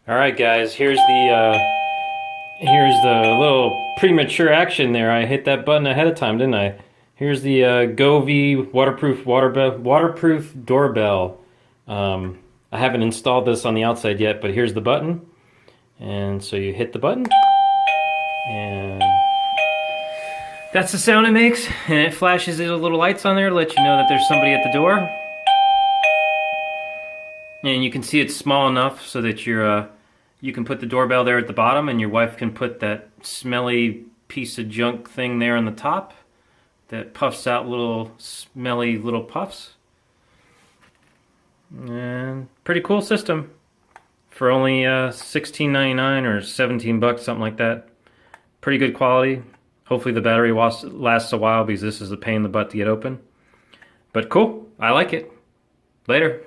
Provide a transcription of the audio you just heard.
All right, guys. Here's the little premature action there. I hit that button ahead of time, didn't I? Here's the Govee waterproof doorbell. I haven't installed this on the outside yet, but here's the button. And so you hit the button, and that's the sound it makes. And it flashes these little lights on there to let you know that there's somebody at the door. And you can see it's small enough so that you can put the doorbell there at the bottom, and your wife can put that smelly piece of junk thing there on the top that puffs out little smelly little puffs. And pretty cool system for only $16.99 or $17, something like that. Pretty good quality. Hopefully the battery lasts a while because this is a pain in the butt to get open. But cool, I like it. Later.